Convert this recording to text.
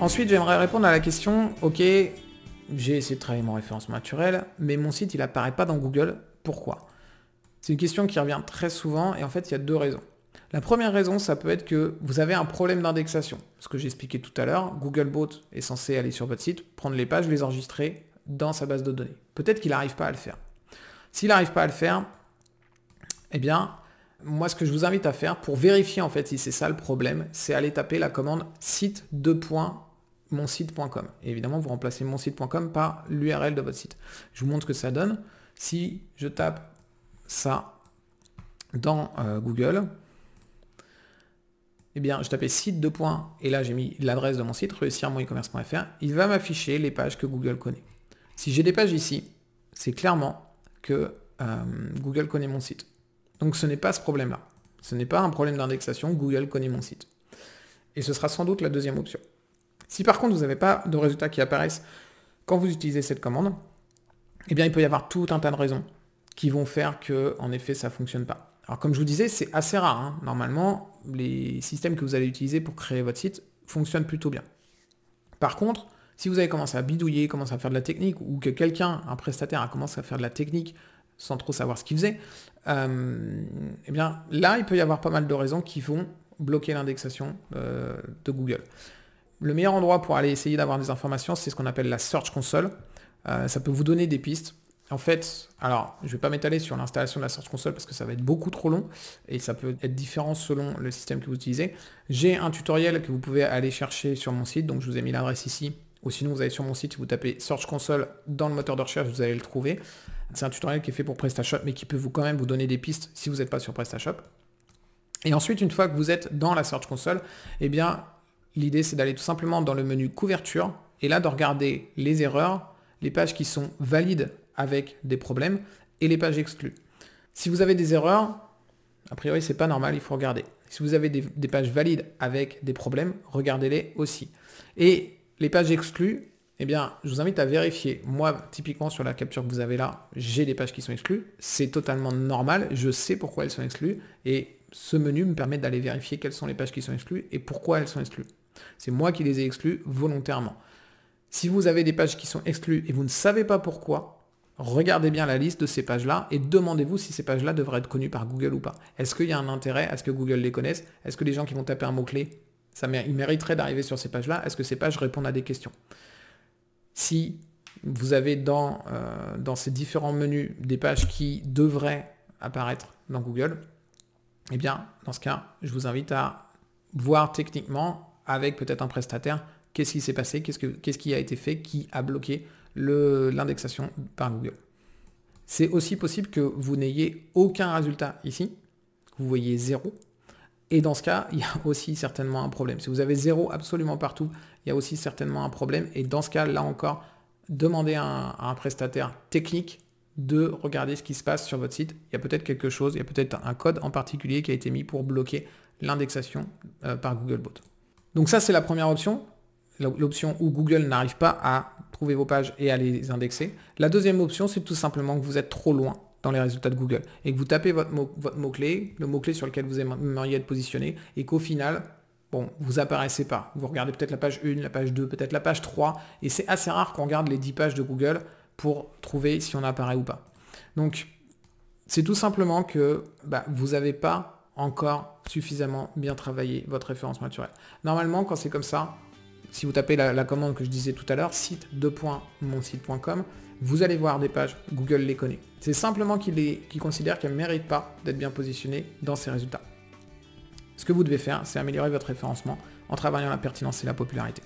Ensuite, j'aimerais répondre à la question, ok, j'ai essayé de travailler mon référencement naturel, mais mon site, il apparaît pas dans Google. Pourquoi? C'est une question qui revient très souvent et en fait, il y a deux raisons. La première raison, ça peut être que vous avez un problème d'indexation. Ce que j'ai expliqué tout à l'heure, Googlebot est censé aller sur votre site, prendre les pages, les enregistrer dans sa base de données. Peut-être qu'il n'arrive pas à le faire. S'il n'arrive pas à le faire, eh bien, moi, ce que je vous invite à faire pour vérifier en fait si c'est ça le problème, c'est aller taper la commande site2.monsite.com. Et évidemment, vous remplacez monsite.com par l'URL de votre site. Je vous montre ce que ça donne. Si je tape ça dans Google, eh bien, je tapais site 2. Et là, j'ai mis l'adresse de mon site, réussir-mon-e-commerce.fr. Il va m'afficher les pages que Google connaît. Si j'ai des pages ici, c'est clairement que Google connaît mon site. Donc, ce n'est pas ce problème-là. Ce n'est pas un problème d'indexation, Google connaît mon site. Et ce sera sans doute la deuxième option. Si par contre, vous n'avez pas de résultats qui apparaissent quand vous utilisez cette commande, eh bien, il peut y avoir tout un tas de raisons qui vont faire que, en effet, ça ne fonctionne pas. Alors comme je vous disais, c'est assez rare. Hein. Normalement, les systèmes que vous allez utiliser pour créer votre site fonctionnent plutôt bien. Par contre, si vous avez commencé à bidouiller, commencé à faire de la technique, ou que quelqu'un, un prestataire, a commencé à faire de la technique sans trop savoir ce qu'il faisait, eh bien là, il peut y avoir pas mal de raisons qui vont bloquer l'indexation de Google. Le meilleur endroit pour aller essayer d'avoir des informations, c'est ce qu'on appelle la Search Console. Ça peut vous donner des pistes. En fait, alors, je ne vais pas m'étaler sur l'installation de la Search Console parce que ça va être beaucoup trop long et ça peut être différent selon le système que vous utilisez. J'ai un tutoriel que vous pouvez aller chercher sur mon site, donc je vous ai mis l'adresse ici, ou sinon vous allez sur mon site, vous tapez Search Console dans le moteur de recherche, vous allez le trouver. C'est un tutoriel qui est fait pour PrestaShop, mais qui peut quand même vous donner des pistes si vous n'êtes pas sur PrestaShop. Et ensuite, une fois que vous êtes dans la Search Console, eh bien, l'idée c'est d'aller tout simplement dans le menu couverture et là de regarder les erreurs, les pages qui sont valides avec des problèmes et les pages exclues. Si vous avez des erreurs, a priori c'est pas normal, il faut regarder. Si vous avez des pages valides avec des problèmes, regardez-les aussi. Et les pages exclues, eh bien, je vous invite à vérifier. Moi, typiquement sur la capture que vous avez là, j'ai des pages qui sont exclues. C'est totalement normal, je sais pourquoi elles sont exclues et ce menu me permet d'aller vérifier quelles sont les pages qui sont exclues et pourquoi elles sont exclues. C'est moi qui les ai exclues volontairement. Si vous avez des pages qui sont exclues et vous ne savez pas pourquoi, regardez bien la liste de ces pages-là et demandez-vous si ces pages-là devraient être connues par Google ou pas. Est-ce qu'il y a un intérêt à ce que Google les connaisse? Est-ce que les gens qui vont taper un mot-clé, ils mériteraient d'arriver sur ces pages-là? Est-ce que ces pages répondent à des questions? Si vous avez dans ces différents menus des pages qui devraient apparaître dans Google, eh bien, dans ce cas, je vous invite à voir techniquement, avec peut-être un prestataire, qu'est-ce qui s'est passé, qu'est-ce qui a été fait, qui a bloqué l'indexation par Google. C'est aussi possible que vous n'ayez aucun résultat ici, que vous voyez 0. Et dans ce cas, il y a aussi certainement un problème. Si vous avez 0 absolument partout, il y a aussi certainement un problème. Et dans ce cas, là encore, demandez à un prestataire technique de regarder ce qui se passe sur votre site. Il y a peut-être quelque chose, il y a peut-être un code en particulier qui a été mis pour bloquer l'indexation par Googlebot. Donc ça, c'est la première option. L'option où Google n'arrive pas à trouver vos pages et à les indexer. La deuxième option, c'est tout simplement que vous êtes trop loin dans les résultats de Google et que vous tapez votre mot-clé, le mot-clé sur lequel vous aimeriez être positionné et qu'au final, bon, vous apparaissez pas. Vous regardez peut-être la page 1, la page 2, peut-être la page 3 et c'est assez rare qu'on regarde les 10 pages de Google pour trouver si on apparaît ou pas. Donc, c'est tout simplement que vous n'avez pas encore suffisamment bien travaillé votre référencement naturel. Normalement, quand c'est comme ça, si vous tapez la commande que je disais tout à l'heure, site2.monsite.com, vous allez voir des pages, Google les connaît. C'est simplement qu'il considère qu'elles ne méritent pas d'être bien positionnées dans ces résultats. Ce que vous devez faire, c'est améliorer votre référencement en travaillant la pertinence et la popularité.